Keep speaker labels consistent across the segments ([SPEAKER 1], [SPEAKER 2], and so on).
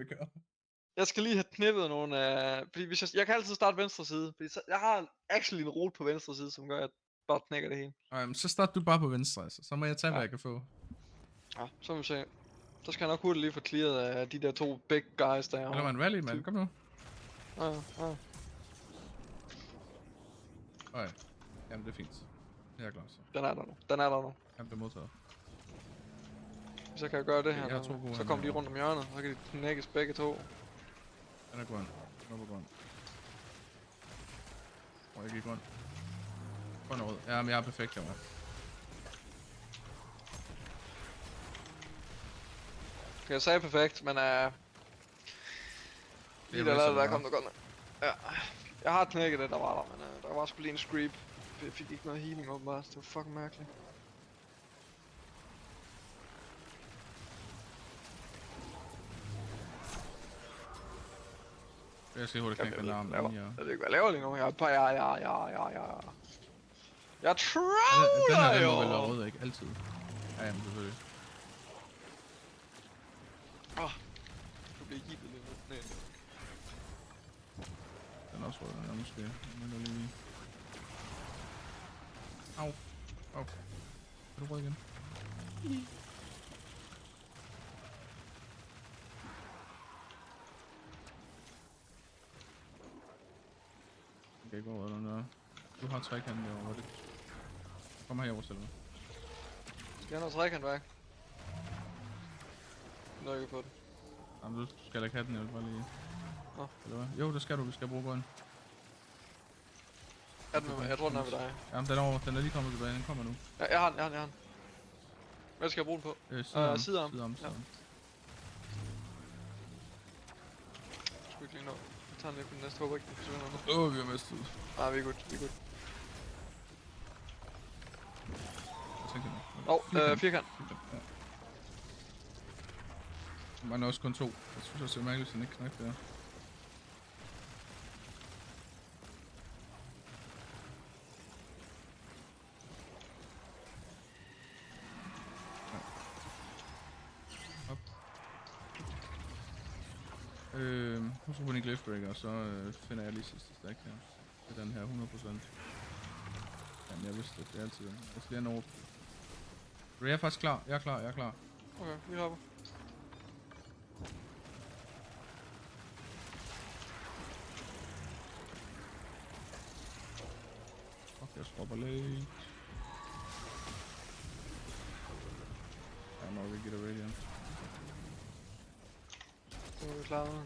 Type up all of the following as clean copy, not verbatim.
[SPEAKER 1] vi kører.
[SPEAKER 2] Jeg skal lige have knippet nogle af... Fordi hvis jeg kan altid starte venstre side. Fordi jeg har actually en rute på venstre side, som gør, at jeg bare knækker det hele.
[SPEAKER 1] Men så starter du bare på venstre, altså. Så må jeg tage, hvad jeg kan få.
[SPEAKER 2] Ja, så må vi se. Så skal jeg nok hurtigt lige få clearet af de der 2 big guys der.
[SPEAKER 1] Eller en rally, mand. Kom nu.
[SPEAKER 2] Ja.
[SPEAKER 1] Okay. Jamen, det er fint. Jeg er klar så.
[SPEAKER 2] Den er der nu.
[SPEAKER 1] Jamen, det er modtaget.
[SPEAKER 2] Så kan jeg gøre det her.
[SPEAKER 1] Jeg har 2 gode
[SPEAKER 2] så kommer de rundt om hjørnet, så kan de knækkes begge 2.
[SPEAKER 1] Den er grøn. Den er grøn. Jeg gik grøn. Grøn og rød. Ja, men jeg er perfekt herovre.
[SPEAKER 2] Okay, jeg sagde perfekt, men lige der kom der godt nok. Ja. Jeg har knækket det, der var der, men der var sgu lige en screep. Jeg fik ikke noget healing åbenbart, det var fucking mærkeligt.
[SPEAKER 1] Jeg skal hurtigt knække den arm.
[SPEAKER 2] Jeg ved ikke, hvad jeg laver lige nu. Jeg
[SPEAKER 1] Den
[SPEAKER 2] troller
[SPEAKER 1] her, den må vel være rød, ikke? Altid. Ja, jamen, selvfølgelig.
[SPEAKER 2] Du bliver givet lidt ned.
[SPEAKER 1] Den er også rød, ja, måske. Men lige... Au. Er du rød igen? Okay, gå over den der. Du har trekanten derovre, det... Kom herover selv.
[SPEAKER 2] Skal jeg have noget trekantværk? Nå, ikke på det.
[SPEAKER 1] Jamen, du skal ikke have den, jeg vil bare lige...
[SPEAKER 2] Nå.
[SPEAKER 1] Eller hvad? Jo, det skal du, vi skal bruge grøn.
[SPEAKER 2] Er den med mig? Jeg tror, den er ved dig.
[SPEAKER 1] Jamen, den er over. Den er lige kommet tilbage, den kommer nu.
[SPEAKER 2] Ja, jeg har den. Hvad skal jeg bruge den på? Sidearm.
[SPEAKER 1] Ja.
[SPEAKER 2] Skal ikke lige nå. Jeg tager den lige på den næste, håber ikke, den forsvinder nu.
[SPEAKER 1] Vi har mistet.
[SPEAKER 2] Nej, vi er good.
[SPEAKER 1] Jeg tænker nu.
[SPEAKER 2] Firkant.
[SPEAKER 1] Ja. Man er også kun 2. Jeg synes også, det er mærkeligt, at den ikke knækker der. Nu skal vi på en Glyphbreaker, og så finder jeg lige sidste stack her. Det er den her 100%. Jamen jeg vidste det, det er altid den. Jeg skal lige have en over. Jeg er faktisk klar, jeg er klar.
[SPEAKER 2] Okay, vi hopper.
[SPEAKER 1] Okay, jeg stopper lidt. Jeg må ikke get a radiant.
[SPEAKER 2] Så er vi klar med.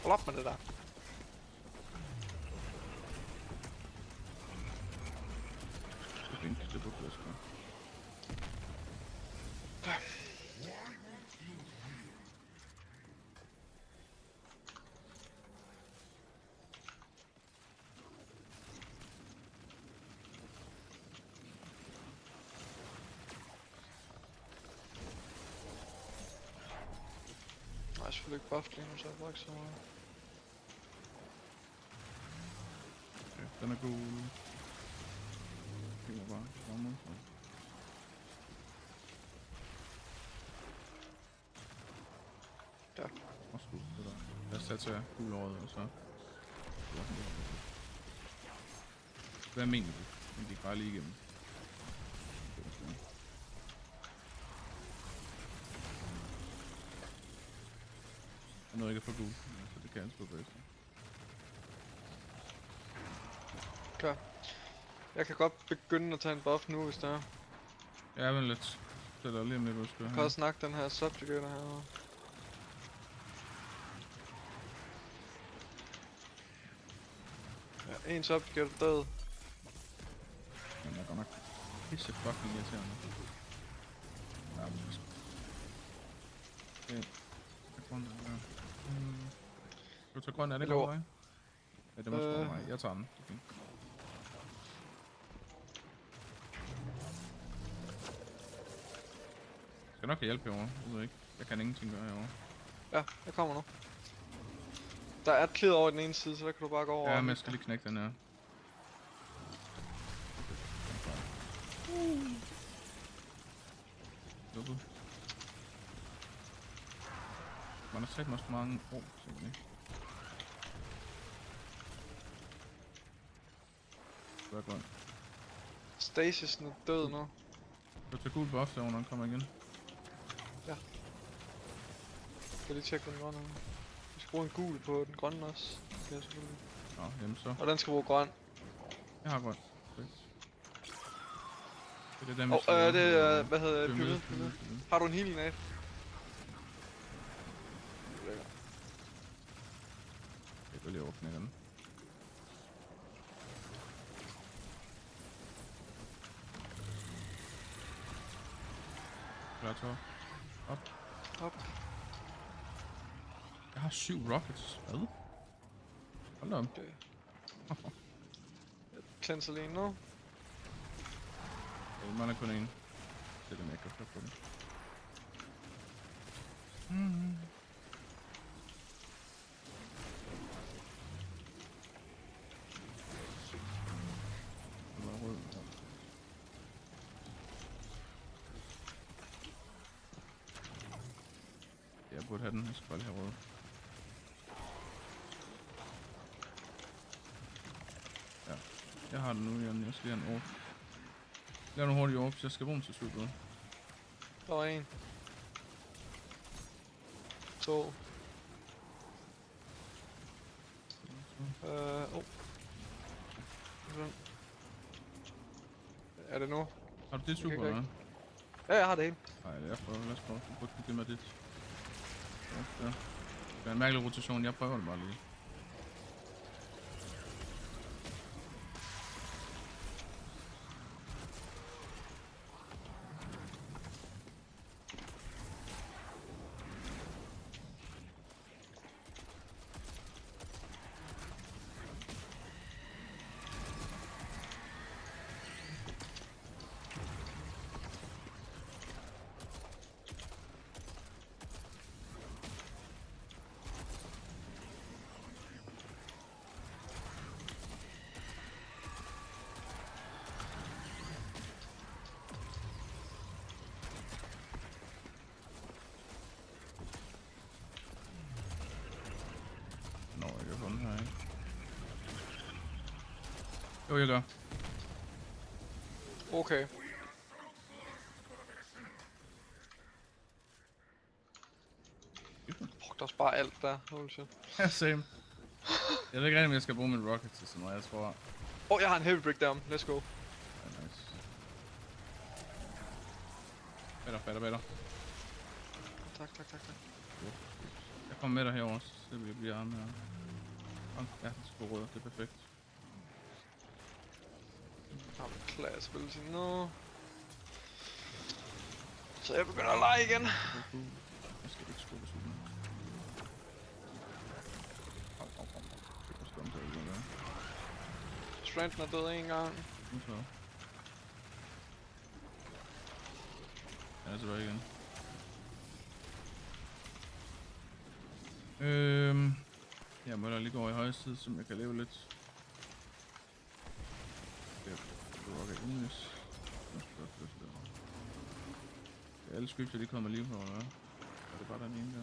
[SPEAKER 2] Hold op med det der.
[SPEAKER 1] Det er på plads, ja.
[SPEAKER 2] Nej, jeg er selvfølgelig ikke buffed lige nu, så jeg bruger ikke så meget.
[SPEAKER 1] Okay, den er god. Det var bare samme.
[SPEAKER 2] Der.
[SPEAKER 1] Også god, det der. Lad os tage gul over og så... Hvad mener du? Den gik bare lige igennem. Jeg nåede ikke at få gul, så det kan jeg spille bagefter.
[SPEAKER 2] Klar. Jeg kan godt begynde at tage en buff nu, hvis der er.
[SPEAKER 1] Ja, men lidt. Det er lige om lidt, du skal.
[SPEAKER 2] Jeg kan også snakke den her subjugator herovre. Ja, en subjugator død.
[SPEAKER 1] Den er godt nok pisse fucking irriterende. Ja, men det er sgu. Okay. Jeg får den der. Du tager grøn, er det
[SPEAKER 2] Eller-
[SPEAKER 1] godt, ikke? Ja, det må sgu mig. Jeg tager den. Det er fint. Jeg skal nok hjælpe herovre. Jeg ved ikke. Jeg kan ingenting gøre herovre.
[SPEAKER 2] Ja, jeg kommer nu. Der er et klæde over i den ene side, så der kan du bare gå over.
[SPEAKER 1] Ja,
[SPEAKER 2] og
[SPEAKER 1] men jeg
[SPEAKER 2] hygge
[SPEAKER 1] skal
[SPEAKER 2] dig.
[SPEAKER 1] lige knække den her. Lukket. Man har sat mig så mange rum, simpelthen. Det er godt.
[SPEAKER 2] Stasisen er død nu.
[SPEAKER 1] Du tager gul buff der, når han kommer igen.
[SPEAKER 2] Jeg skal lige tjekke den grønne. Vi skal bruge en gul på den grønne også. Ja, selvfølgelig.
[SPEAKER 1] Nå, jamen så.
[SPEAKER 2] Og den skal bruge grøn.
[SPEAKER 1] Jeg har grøn. Perfekt. Det er dem,
[SPEAKER 2] Og det er, hvad hedder det? Pyramide.
[SPEAKER 1] pyramide.
[SPEAKER 2] Har du en healing af?
[SPEAKER 1] Jeg vil lige åbne den. Klar, Thor. Op.
[SPEAKER 2] Op.
[SPEAKER 1] Jeg har 7 rockets. Hvad? Hold da om.
[SPEAKER 2] Det. Jeg cleanser lige nu.
[SPEAKER 1] Jeg mangler kun en. Det er den, jeg kan få på det. Det var rød. Ja. Jeg burde have den. Jeg skal bare lige have rød. Ja. Jeg har den nu, Jan. Jeg skal lige have en orb. Lav nogle hurtige orbs. Jeg skal bruge dem til slut.
[SPEAKER 2] Der var en. 2. Sådan. Er det nu?
[SPEAKER 1] Har du det super,
[SPEAKER 2] ikke
[SPEAKER 1] eller?
[SPEAKER 2] Ja, jeg har det hele.
[SPEAKER 1] Nej, lad os prøve. Du burde give mig dit. Ja. Det er en mærkelig rotation. Jeg prøver det bare lige. Nå, jeg kan få den her, ikke? Jo, jeg gør.
[SPEAKER 2] Okay. Der sparer alt der. Holy shit.
[SPEAKER 1] Ja, same. Jeg ved ikke rigtig, om jeg skal bruge min rocket til sådan noget. Jeg tror...
[SPEAKER 2] Jeg har en heavy breakdown. Let's go.
[SPEAKER 1] Ja, nice. Better.
[SPEAKER 2] Tak.
[SPEAKER 1] Jeg kommer med dig herover også, så vi bliver arme her. Ja, den skal rød. Det er perfekt.
[SPEAKER 2] Jeg har klar spil til nu. Så jeg begynder at lege igen.
[SPEAKER 1] Jeg skal ikke skubbe sådan. Det var skønt, at jeg gør.
[SPEAKER 2] Strengthen er død en gang.
[SPEAKER 1] Nu så. Han er tilbage igen. Jeg må da lige gå over i højre side, så jeg kan leve lidt. Jeg lukker English. Alle scripts, de kommer lige på, eller hvad? Er det bare den ene der?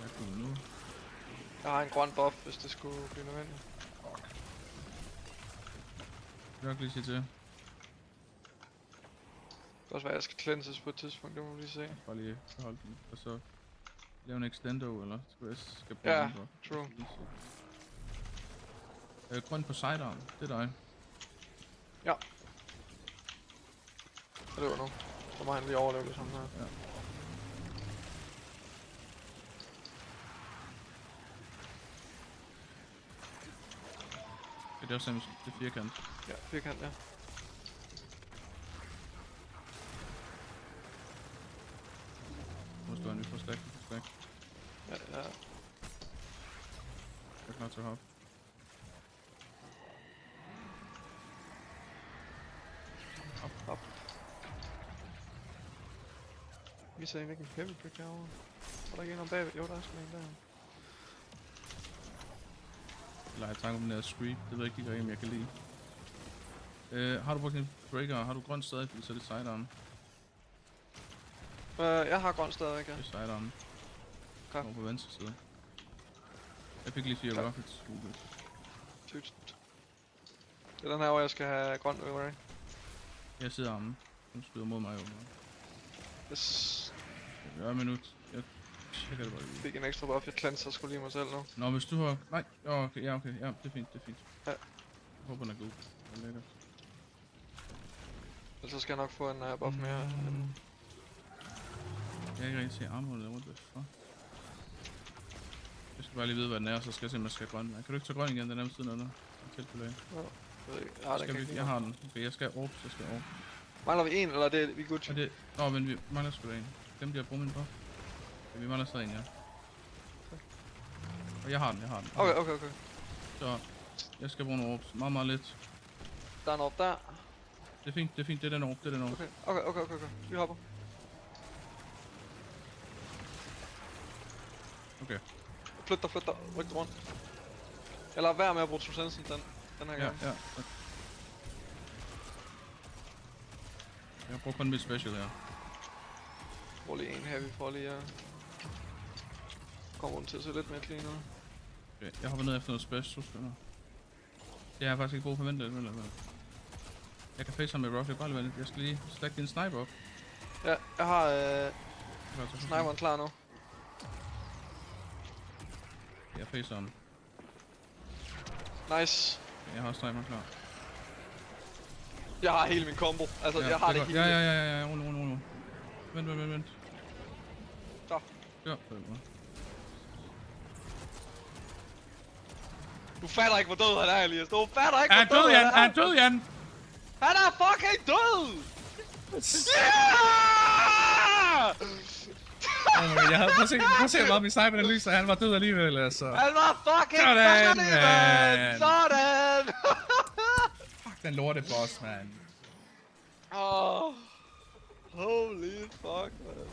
[SPEAKER 1] Jeg kommer nu.
[SPEAKER 2] Jeg har en grøn buff, hvis det skulle blive nødvendigt.
[SPEAKER 1] Jeg kan lige sige til.
[SPEAKER 2] Det kan også være, at jeg skal cleanses på et tidspunkt, det må vi lige se.
[SPEAKER 1] Bare lige beholde den, og så lave en extendo, eller skal bruge
[SPEAKER 2] Ja,
[SPEAKER 1] den på.
[SPEAKER 2] true.
[SPEAKER 1] Grøn på sidearm, det er dig.
[SPEAKER 2] Ja. Og det var nu. Så må han lige overleve det sådan her.
[SPEAKER 1] Ja. Det er også simpelthen det er firkant.
[SPEAKER 2] Ja, firkant, ja.
[SPEAKER 1] Nu står han i På stack.
[SPEAKER 2] Ja.
[SPEAKER 1] Jeg er klar til at hoppe.
[SPEAKER 2] Hop. Vi ser ikke en heavy pick herovre. Er der ikke en om bagved? Jo, der er sgu en der.
[SPEAKER 1] Eller jeg tanker om den her streak. Det ved jeg ikke rigtig, om jeg kan lide. Har du brugt en breaker? Har du grøn stadig? Fordi så er det sidearm.
[SPEAKER 2] Jeg har grøn stadigvæk, ja.
[SPEAKER 1] Det er sidearm.
[SPEAKER 2] Godt.
[SPEAKER 1] Over på venstre side. Jeg fik lige 4 rockets.
[SPEAKER 2] Sygt. Det er den her, hvor jeg skal have grøn øver, ikke?
[SPEAKER 1] Jeg sidder armen. Den skyder mod mig jo.
[SPEAKER 2] Yes.
[SPEAKER 1] Jeg er minut. Jeg tjekker det bare lige.
[SPEAKER 2] Fik en ekstra buff, jeg cleanser sgu lige mig selv nu.
[SPEAKER 1] Nå, hvis du har... Nej, okay, ja, okay. Ja, det er fint.
[SPEAKER 2] Ja.
[SPEAKER 1] Jeg håber, den er god. Det er lækkert.
[SPEAKER 2] Ellers så skal jeg nok få en buff mere.
[SPEAKER 1] Jeg kan ikke rigtig se armhullet rundt. Hvad fuck? Jeg skal bare lige vide, hvad den er, så skal jeg se, om jeg skal have grøn. Kan du ikke tage grøn igen? Den er ved siden af dig. Tilfælde.
[SPEAKER 2] Ja, den kan
[SPEAKER 1] Jeg har den. Okay, jeg skal orbs.
[SPEAKER 2] Mangler vi en, eller er det vi good?
[SPEAKER 1] Og det... Nå, men vi mangler sgu da en. Dem bliver brugt min på. Ja, vi mangler stadig en, ja. Og jeg har den.
[SPEAKER 2] Okay.
[SPEAKER 1] Så jeg skal bruge nogle orbs. Meget lidt.
[SPEAKER 2] Der er en op der.
[SPEAKER 1] Det er fint. Det er den orb.
[SPEAKER 2] Okay. Vi hopper.
[SPEAKER 1] Okay.
[SPEAKER 2] Flyt dig. Ryk dig rundt. Eller vær med at bruge Trusensen den her gang.
[SPEAKER 1] Ja. Jeg bruger kun mit special her.
[SPEAKER 2] Brug lige en heavy for lige at komme rundt til at se lidt mere clean ud.
[SPEAKER 1] Okay, jeg hopper ned efter noget special, skynder. Det har jeg faktisk ikke brug for vente eller hvad. Jeg kan face ham med rocket, bare lige. Jeg skal lige stack din sniper op.
[SPEAKER 2] Ja, jeg har sniperen klar nu.
[SPEAKER 1] Jeg facer ham.
[SPEAKER 2] Nice.
[SPEAKER 1] Jeg har sniperen klar.
[SPEAKER 2] Jeg har hele min combo. Altså, jeg har det hele.
[SPEAKER 1] Ja. Rund. Vent.
[SPEAKER 2] Så.
[SPEAKER 1] Ja.
[SPEAKER 2] Du fatter ikke, hvor død han er, Elias. Du fatter ikke,
[SPEAKER 1] Han er død, Jan! Han er død, Jan!
[SPEAKER 2] Han er fucking død!
[SPEAKER 1] Jeg havde prøv at se, hvor meget min sniper lyser. Han var død alligevel, altså.
[SPEAKER 2] Han var fucking
[SPEAKER 1] Sådan,
[SPEAKER 2] død
[SPEAKER 1] man.
[SPEAKER 2] alligevel! Sådan!
[SPEAKER 1] Fuck den lorte boss, man.
[SPEAKER 2] Oh. Holy fuck, man.